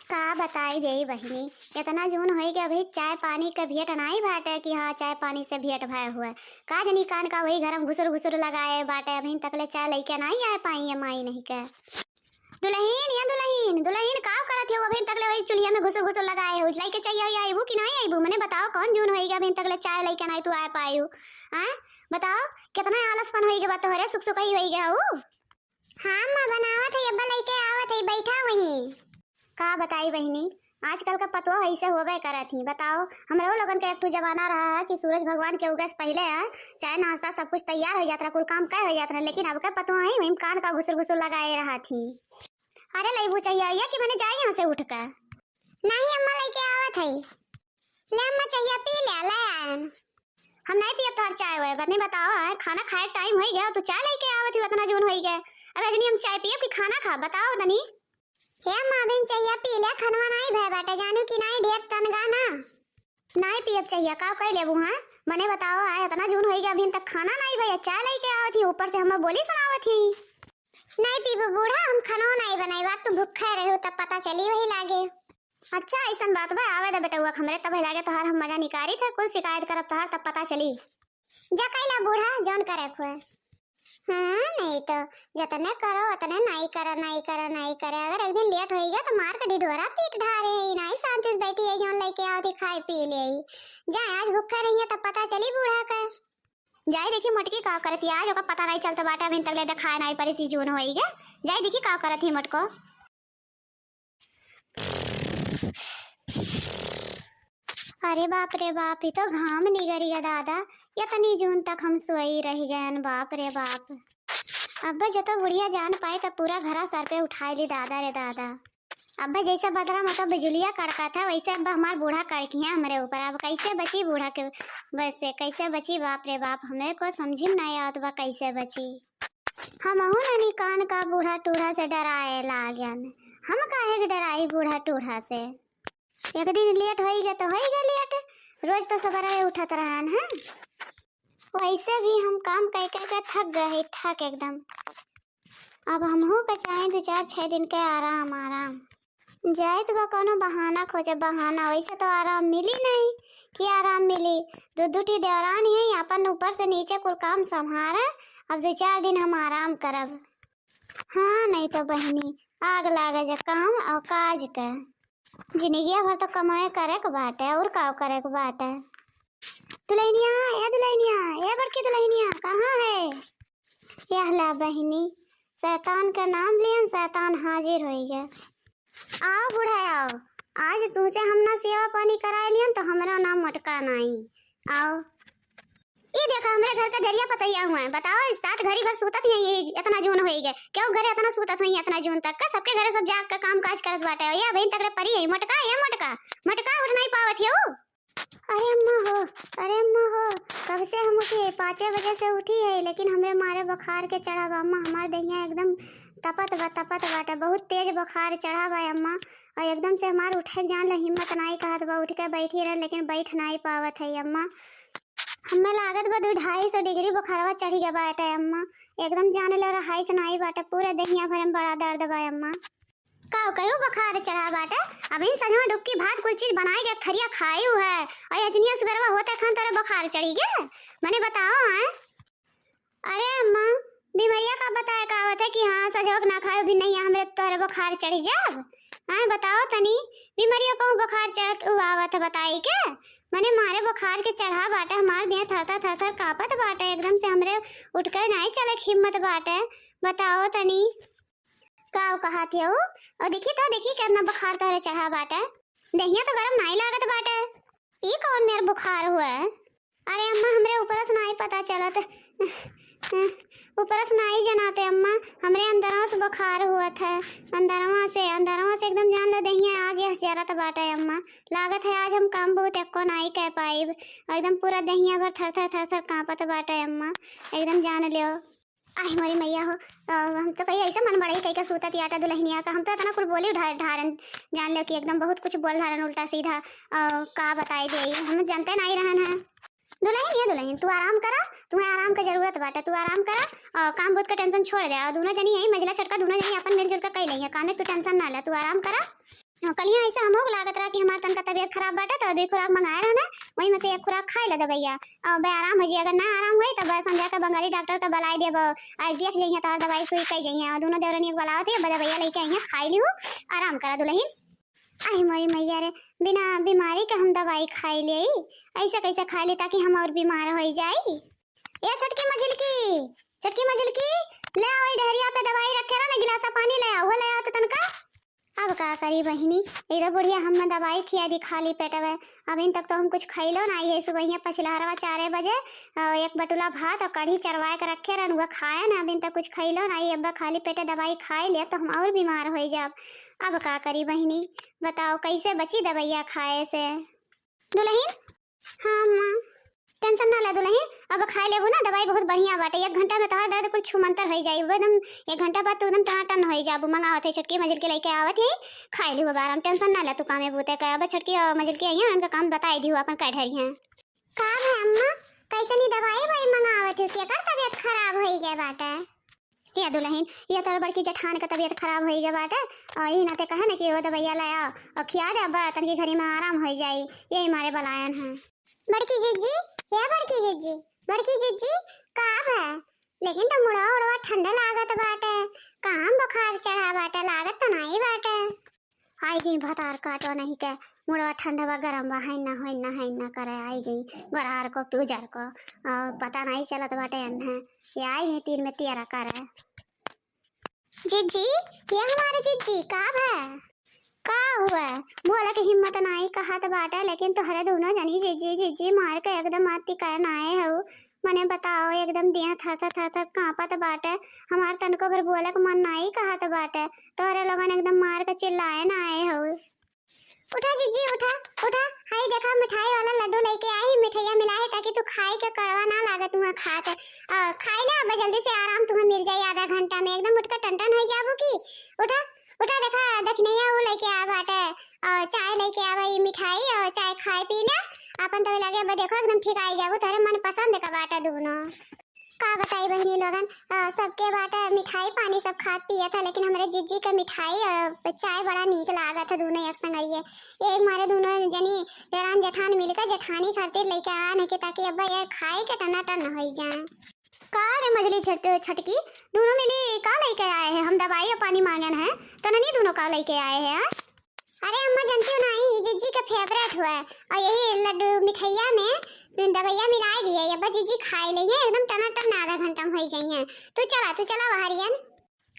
का बताई गई बहिनी, इतना जून हो गया भाई, चाय पानी का भेंट नहीं बाटे कि हाँ चाय पानी से भेंट भय हुआ। का जनी कान का वही घर में घुसुर घुसुर लगाए बाटे, अभी तकले चाय लेके नहीं आए पाई है माई नहीं के। दुल्हन या दुल्हन दुल्हन का करत हो, अभी तकले वही चुलिया में घुसुर घुसुर लगाए हो, लेके चाहिए आईबू कि नहीं आईबू? मने बताओ कौन जून हो गया अभी तकले चाय लेके नहीं तू आ पाई हो? हां बताओ कितना आलसपन हो गया, बात तो हरे सुख सुख ही हो गया हो। हां मां बनावत है, अब्बा लेके आवत है, बैठा वहीं। का बताई बहिनी, आजकल का पतो ऐसे होबे करे थी। बताओ हमरो लोगन के एक तो जमाना रहा है कि सूरज भगवान के उगे से पहले चाय नाश्ता सब कुछ तैयार हो जाता, कुल काम कर हो जाता, लेकिन अब का पतो है वही कान का घुसुर घुसुर लगाए रहा थी। अरे लेबू चाहिए या कि मैंने जाए यहाँ से उठ कर? नहीं अम्मा लेके आवत है। ले अम्मा चाहिए पी ले ले। हम नहीं पिए तोहर चाय हुए बने। बताओ है खाना खाए टाइम हो गया तो चाय लेके आवत हो, इतना जून हो गया। अब अगनी हम चाय पिए कि खाना खा? बताओ दनी। हे मां बिन चाहिए पी ले, खनवा नहीं भय बाटे जानू कि नहीं, ढेर तनगा ना नहीं पिए चाहिए का कह लेबू? हां मने बताओ है इतना जून हो गया अभी तक खाना नहीं भैया, चाय लेके आवत थी, ऊपर से हम बोली सुनावत थी। नहीं पीबू बूढ़ा, हम खाना नहीं बनाई, बात तो भूखा रहे हो तब पता चली वही लागे। अच्छा ऐसा बात बा, आवे दे बेटा हमरे तब लागे तोहार हम मजा निकारी थे, कुल शिकायत करब तोहार तब पता चली। जा कैला बूढ़ा जौन करे खुए। हाँ नहीं तो जतने करो उतने नहीं करे नहीं करे नहीं करे, अगर एक दिन लेट हो गया तो मार के ढिढोरा पीट ढारे ही नहीं, शांति से बैठी है जौन लेके आओ थी खाई पी ले। जा आज भूखा रही है तब पता चली बूढ़ा का। जाए देखी मटकी का करती आज ओका पता नहीं चलता बाटा, अभी तक ले खाए नहीं परी सी जून होई गे। जाए देखी का करती मटको। अरे बाप रे बाप, ये तो घाम निगर गया दादा, इतनी जून तक हम सोई रह गए। बाप रे बाप, अब्बा जब बुढ़िया जान पाए तब पूरा घरा सर पे उठाए ली दादा रे दादा। अब्बा जैसा बदला मतलब बिजलिया कड़का था वैसे अब्बा हमार बूढ़ा कड़की है हमरे ऊपर। अब कैसे बची बूढ़ा के बस से, कैसे बची? बाप रे बाप, हमें को समझी में नहीं आवत बा कैसे बची। हम ननी कान का बूढ़ा टूढ़ा से डराए लागन, हम काहे के डराई बूढ़ा टूढ़ा से? एक दिन लेट हो गया तो हो गया लेट, रोज तो सवेरे उठत रहन है। वैसे भी हम काम कर कर थक गए, थक एकदम। अब हम हो के चाहे 2-4-6 दिन के आराम आराम जाए तो कोनो बहाना खोजे, बहाना वैसे तो आराम मिली नहीं कि आराम मिली। दूठी देवरान है अपन ऊपर से नीचे कुल काम संभारे, अब 2-4 दिन हम आराम करब। हाँ नहीं तो बहनी आग लागे जा काम और काज के, जिंदगी भर तो कमाए करे के बाटे और का करे के बाटे। दुल्हनिया ए बड़की दुल्हनिया कहाँ है? यह ला बहनी, शैतान का नाम लियन शैतान हाजिर हो गया। आओ बूढ़ा आओ, आज तुझे हम ना सेवा पानी कराए लियन तो हमारा नाम मटका नहीं। आओ ये देखा हमरे घर का दरिया पतैया हुआ है। बताओ साथ घड़ी भर सूतत है, ये इतना जून हो गए क्यों घरे इतना सूतत है इतना जून तक का? सबके घरे सब जाग का काम काज करत बाटे, या बहन तक परी है मटका है, मटका उठ नहीं पावत हो। अरे अम्मा हो कब से हम उठी? 5 बजे से उठी है, लेकिन हमरे मारे बुखार के चढ़ा बा अम्मा, हमार दहिया एकदम तपत बाटे, बहुत तेज बुखार चढ़ा बा अम्मा, और एकदम से हमार उठे जान ला हिम्मत नहीं कहत बा, उठ के बैठी रह लेकिन बैठ नहीं पावत है अम्मा। हमें लागत बा 250 डिग्री बुखारवा चढ़ गया बाटे अम्मा, एकदम जाने ला रहाई से नहीं बाटे, पूरे दहिया भर में बड़ा दर्द बा अम्मा। का कयो बुखार चढ़ा बाटे? अभी सजवा डुबकी भात कुल चीज बनाए के थरिया खायू है, और अजनिया सुबरवा होते खान तेरे बुखार चढ़ी गया? मने बताओ है। अरे अम्मा बीमारिया का बताया का होता है कि हाँ सजोक ना खाओ भी नहीं हमरे तोरे बुखार चढ़ी जाब? हां बताओ तनी बीमारिया को बुखार चढ़ आवत बताई के? मने मारे बुखार के चढ़ा बाटे, हमार देह थर थर कांपत बाटे, एकदम से हमरे उठ कर नहीं चले हिम्मत बाटे। बताओ तनी का कहा थे वो? और देखी कितना बुखार तोरे चढ़ा बाटे, दहिया तो गरम नहीं लागत बाटे। ये कौन मेरा बुखार हुआ है? अरे अम्मा हमरे ऊपर से नहीं पता चलत, ऊपर से नहीं जनाते अम्मा, हमरे अंदरवा से बुखार हुआ था, अंदरवा से एकदम जान लो दहिया आगे जरत बाटे अम्मा। लागत है आज हम काम बहुत एको नहीं कह पाई, एकदम पूरा दहिया भर थर थर कांपत बाटे अम्मा, एकदम जान लियो। आई हमारी मैया हो, हम तो कहीं ऐसा मन बड़ाई कहीं का सूता थियाटा दुल्हनिया का, हम तो इतना कुछ बोली ढारन जान लो कि एकदम बहुत कुछ बोल धारन उल्टा सीधा का बताई दे, हम जानते नहीं रहन है। दुल्हन तू आराम करा, तुम्हें आराम का जरूरत बाटे, तू आराम करा और काम बहुत का टेंशन छोड़ दे, और दोनों जनी यही मजला छटका दोनों जनी अपन मिलजुल कर कई लई है काम, तू टेंशन ना ले, तू आराम करा। कलिया ऐसा हमोग लागत रहा कि हमार तनका तबीयत खराब बाटे तो दो खुराक मंगाए रहना, वही में से एक खुराक खाई ले दवैया और बे आराम हो जी। अगर ना आराम होई तब समझा के बंगाली डॉक्टर के बुलाई देब, आज देख जइया तोहर दवाई सुई कई जइया। दोनों देवरनी एक बुलावत है, दवैया लेके आइया, खाई लियो, आराम करा दुलहिन। आई मोरी मैया रे, बिना बीमारी के हम दवाई खाई ले, ऐसा कैसे खा ली ताकि हम और बीमार हो जाई। ए छोटकी मझिलकी, छोटकी मझिलकी, ले आओ ढहरिया पे दवाई रखे रहा ना, गिलासा पानी ले आओ, वो ले आओ तो तनका। अब का करी बहिनी, इधर बुढ़िया हम दवाई खिया दी खाली पेटवे, अभी तक तो हम कुछ खैलो ना है। सुबह पछलहरवा 4 बजे एक बटुला भात और कढ़ी चरवा के रखे रहन, वो खाया ना, अभी तक कुछ खैलो ना है। अब खाली पेटे दवाई खाए लिया तो हम और बीमार हो जाब। अब का करी बहिनी, बताओ कैसे बची दवाइया खाए से। दुल्हन हाँ माँ, टेंशन ना ले दुल्हन, अब खाए लेबू ना दवाई बहुत बढ़िया बाटे। 1 घंटा में तोहर दर्द कुछ छुमंतर हो जाई, एकदम 1 घंटा बाद तू एकदम टनाटन हो जाबू। मंगावत है छोटकी मझिल के लेके आवत है, खाए लियो आराम, टेंशन ना ले तू कामे बूते का। अब छोटकी मझिल के आई उनका काम बताई दियो अपन का ढरी है। का है अम्मा, कैसे नी दवाई भाई मंगावत है, के कर तबीयत खराब होई गए बाटे। या दुल्हन, ये तोर बड़की जेठान का तबीयत खराब होई गए बाटे, यही नाते कहे ना कि वो दवाइया लाया और खिया दे, अब तनकी घरी में आराम हो जाई, यही हमारे बलायन है। बड़की जीजी, या बड़की जीजी, बड़की जीजी का है, लेकिन तो मुड़ा उड़वा ठंडा लागत बाटे, काम बुखार चढ़ा बाटे, लागत तो नहीं बाटे। आई गई भतार काटो नहीं के, मुड़वा ठंडा बा गरम बा, है ना करे। आई गई गरार को पूजर को पता नहीं चलत बाटे है, ये आई गई 3 में 13 करे। जीजी, ये हमारे जीजी का है, का हुआ बोला के हिम्मत नहीं कहत बाटे, लेकिन तोहरे दोनों जनी जीजी जीजी मार के एकदम आती कह नाए हो। मने बताओ, एकदम दिया थर थर कांपत बाटे, हमार तनको भर बोले के मन नहीं कहत बाटे, तोहरे लोगन एकदम मार के चिल्लाए ना आए हो। उठा जीजी उठा उठा, हाय देखा मिठाई वाला लड्डू लेके आई, मिठाइया मिलाए ताकि तू खाई के कड़वा ना लागत, तुहा खाते खाई ले, अब जल्दी से आराम तुम्हें मिल जाए, आधा घंटा में एकदम उठ के टन हो जाबू की। उठा उठा, देखा दखनैया वो लेके आ बाटे और चाय लेके आ भाई, मिठाई और चाय खाए पी ले अपन, तो लगे अब देखो एकदम ठीक आई जाबू, तोरे मन पसंद का बाटे दोनों। का बताई बहनी लोगन, सबके बाटे मिठाई पानी सब खात पिया था, लेकिन हमारे जीजी का मिठाई चाय बड़ा नीक लागा था। दोनों एक संग आइए, एक मारे दोनों जनी देरान जेठान मिलकर जेठानी खातिर लेके आने के, ताकि अब ये खाए के टना टन हो जाए। का रे मजली छटकी, दोनों मिली का लेके आए हैं, हम दवाई और पानी मांगन है तो नहीं दोनों का लेके आए हैं। अरे अम्मा जानती हो नहीं, जीजी का फेवरेट हुआ है और यही लड्डू मिठाइया में दवाइया मिलाई दिए, अब जीजी खाए लिए एकदम टनाटन आधा घंटा में हो जाइए। तू चला बाहरियन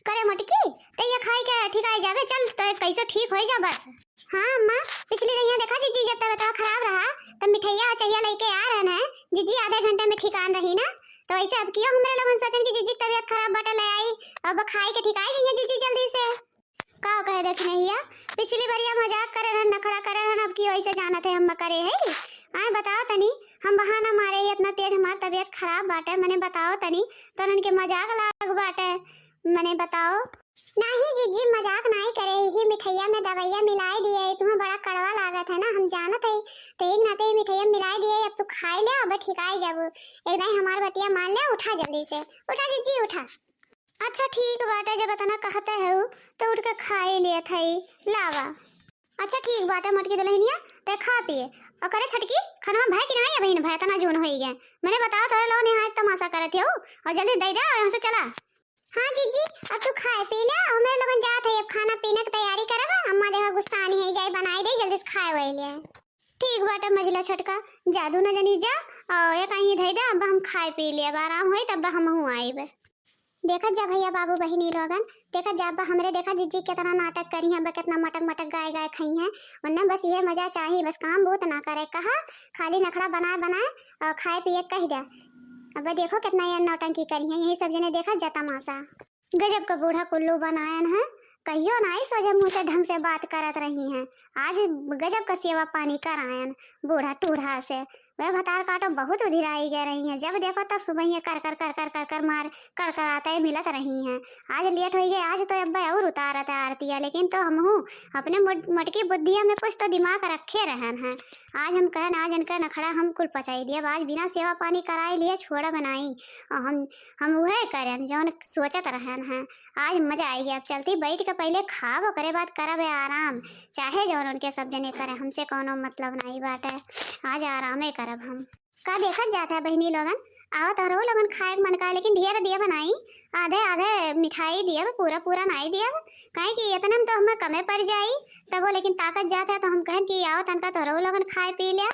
करे मटकी, तो ये खाई के ठीक आई जावे, चल तो कैसे ठीक हो जा बस। हाँ अम्मा, पिछली रही देखा जीजी जब तबीयत खराब रहा तब मिठाइया चाहिए लेके आ रहे हैं, जीजी आधे घंटे में ठिकान रही ना, तो ऐसे अब क्यों हमारे लोगन सोचन कि जीजी तबीयत खराब बाटे ले आई, अब खाई के ठीक आई जाइए जीजी जल्दी से। का कहे देखने हिया, पिछली बार मजाक करे रहन, नखड़ा करे रहन, अब क्यों ऐसे जाना थे हम करे है। आए बताओ तनी, हम बहाना मारे इतना तेज हमार तबीयत खराब बाटे, मने बताओ तनी, तो उनके मजाक लाग बाटे, मने बताओ। नहीं जीजी मजाक नहीं करे, ही मिठाइया में दवाइया मिलाई दिए, तुम्हें बड़ा कड़वा लागत है ना, हम जानत है, तो एक नाते मिठाइया मिलाई दिए, अब तू खाई ले, अब ठीक आई जाबू, एकदम हमार बतिया मान ले, उठा जल्दी से, उठा जीजी उठा। अच्छा ठीक बाटे, जब इतना कहते हो तो उठ के खाई लिया थई लावा। अच्छा ठीक बाटे मटकी दुल्हनिया, ते खा पिए और करे छटकी खाना भाई कि नहीं बहन, भाई तना जोन होई गए, मैंने बताओ तोरे लोग ने आज तमाशा करत हो, और जल्दी दे दे यहां से चला। हां जीजी, अब तू खाए पी ले, और मेरे लोगन जात है, अब खाना पीने की तैयारी करबा, अम्मा देखा गुस्सा नहीं है जाई, बनाई दे जल्दी से खाए वही ले। ठीक बाटे मजला छटका, जादू न जनी जा और ये कहीं दे दे, अब हम खाए पी लिए, आराम होई तब हम हूं आईबे। देखा जा भैया बाबू बहिनी लोगन, देखा जा हमरे देखा जीजी कितना नाटक करी है, कितना मटक गाय खाई है, वरना बस ये मजा चाहिए, बस काम बहुत ना करे, कहा खाली नखड़ा बनाए और खाए पिए कह दे। अब देखो कितना ये नौटंकी करी है, यही सब जने देखा जा तमाशा। गजब का बूढ़ा कुल्लू बनायन है, कहियो ना आई सोजे मुँह से ढंग से बात करत रही हैं, आज गजब का सेवा पानी करायन बूढ़ा टूढ़ा से, वे भतार काटो बहुत उधिराई गए रही हैं, जब देखो तब सुबह ये कर कर कर कर कर कर मार कर कर आता है मिलत रही हैं। आज लेट हो गए, आज तो अब्बा और उतारत है आरती है, लेकिन तो हम हूँ अपने मटकी बुद्धिया में कुछ तो दिमाग रखे रहन हैं। आज हम कहन आज इनका नखड़ा हम कुल पचाई दिया, आज बिना सेवा पानी कराए लिए छोड़ा बनाई और हम वह करें जौन सोचत रहन हैं। आज मजा आएगी, अब चलती बैठ के पहले खाब करे बात करब आराम, चाहे जौन उनके सब जने करे, हमसे कोनो मतलब नहीं बाटे। आज आरामे करब हम। का देखत जाता है बहनी लोगन, आओ तो रो लोगन खाए मन का, लेकिन ढेर दिया बनाई, आधे आधे मिठाई दिया, पूरा पूरा नहीं दिया, कहे कि इतने में तो हमें कमे पड़ जाई तब वो, लेकिन ताकत जाता है तो हम कहें कि आओ तनका तो रो लोगन खाए पी लिया।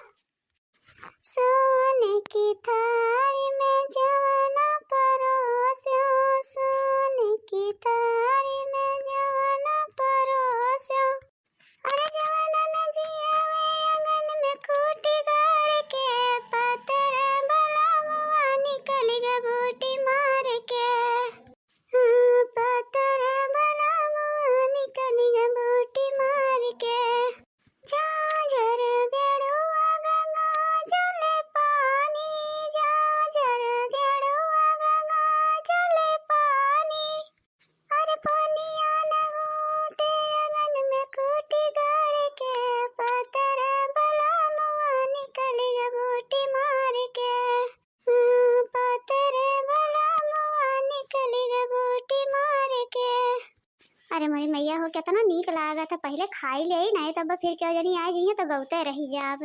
सोने की थाली में जवाना परोसियो, सोने की थाली में जवाना परोसियो, अरे जवाना न जियावे आंगन में खूटी गाड़ के, पत्थर बलावा निकल गया बूटी मार के, पत्थर बलावा निकल गया बूटी मार के, झांझर गेड़ुआ गंगा जले पानी, झांझर गेड़ुआ गंगा जले पानी, अरे पानिया न घूटे आंगन में खूटी गाड़ के, पत्थर बलावा निकल गया बूटी मार के, पत्थर बलावा निकल गया बूटी मार के। अरे मोरी मैया हो कितना नीक लागत है, पहले खाई ले नहीं तब फिर क्यों जनी आ जाइए तो गौते रही जाब।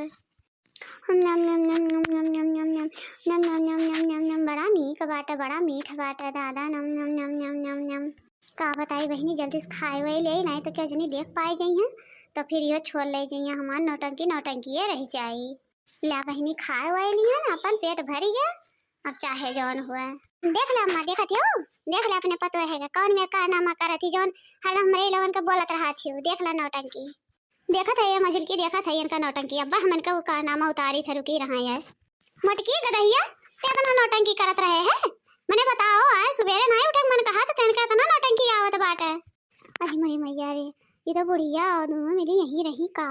नम नम नम नम नम नम नम नम नम नम नम नम नम नम, बड़ा नीक बाटे, बड़ा मीठ बाटे दादा, नम नम नम नम नम नम। का बताई बहनी, जल्दी से खाए वही ले नहीं तो क्यों जनी देख पाए जाइए तो फिर यो छोड़ ले जाइए, हमार नौटंकी नौटंकी रह जाई। ला बहनी खाए वही लिया ना, अपन पेट भर गया, अब चाहे जौन हुआ। देख ले अम्मा, देखत हो, देख ले अपने पतो है कौन मेरा कारनामा करत थी जौन हल हमरे लोगन के बोलत रहा थी, देख ले नौटंकी, देखत है ये मजल की, देखत है इनका नौटंकी, अब्बा हमन का वो कारनामा उतारी थे रुकी रहा है। मटकी गदहिया कितना नौटंकी करत रहे है, मने बताओ आज सवेरे नहीं उठे मन कहा तो तनका इतना नौटंकी आवत बाटे। अरे मरी मैया रे, ये तो बुढ़िया और दोनों मिली यहीं रही का,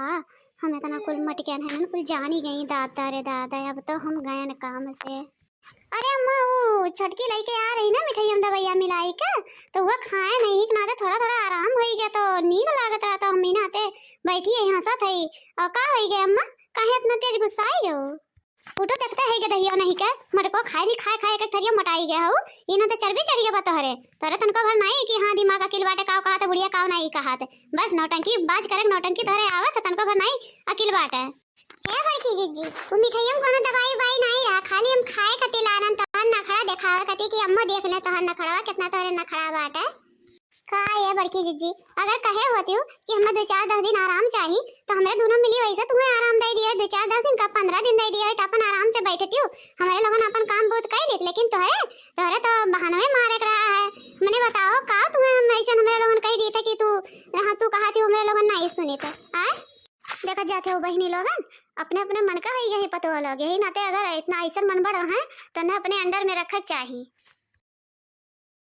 हम इतना कुल मटकियन है ना कुल जान ही गई दादा रे दादा, अब तो हम गए न काम से। अरे अम्मा वो छटकी लेके आ रही ना मिठाई हम दवाइया मिलाई के, तो वो खाए नहीं कि ना तो थोड़ा थोड़ा आराम हो गया तो नींद लागत रहा, तो अम्मी नाते बैठी है यहाँ सा थी और का हो गया अम्मा, काहे इतना तेज गुस्सा आई गयो, उठो देखते है के दहियो नहीं के मटको खाई खाए खाए के थरियो मटाई गया हो, ये ना तो चर्बी चढ़ गया बतहरे तोरे तनको भर नहीं कि हां दिमाग अकिल बाटे काव कहा बुढ़िया काव नहीं कहा, बस नौटंकी बाज करे नौटंकी तोरे आवत तनको भर नहीं अकिल बाटे। हे बड़की जीजी, वो मिठाइयों कोनो दवाई बाई नहीं रहा, खाली हम खाए कति लानन तहन नखड़ा देखावे कति कि अम्मा देख ले तहन नखड़ा कितना तोरे नखड़ा बाटे। का ये बड़की जीजी, अगर कहे होती हूँ कि हमें 2-4-10 दिन आराम चाहिए तो हमारे दोनों मिली वैसे तुम्हें आराम दे दिया, 2-4-10 दिन का 15 दिन दे दिया तो अपन आराम से बैठती हूँ, हमारे लोगों ने अपन काम बहुत कर लेते, लेकिन तोहरे तो बहानों में मारे रहा है। मैंने बताओ का तुम्हें हम ऐसे हमारे लोगों ने कह दिए थे कि तू कहा थी हमारे लोगों नहीं सुने थे, देखा जाके हो बहनी लोगन अपने अपने मन का है यही पता लोग, यही नाते अगर इतना ऐसा मन बढ़ है तो न अपने अंडर में रखा चाहिए।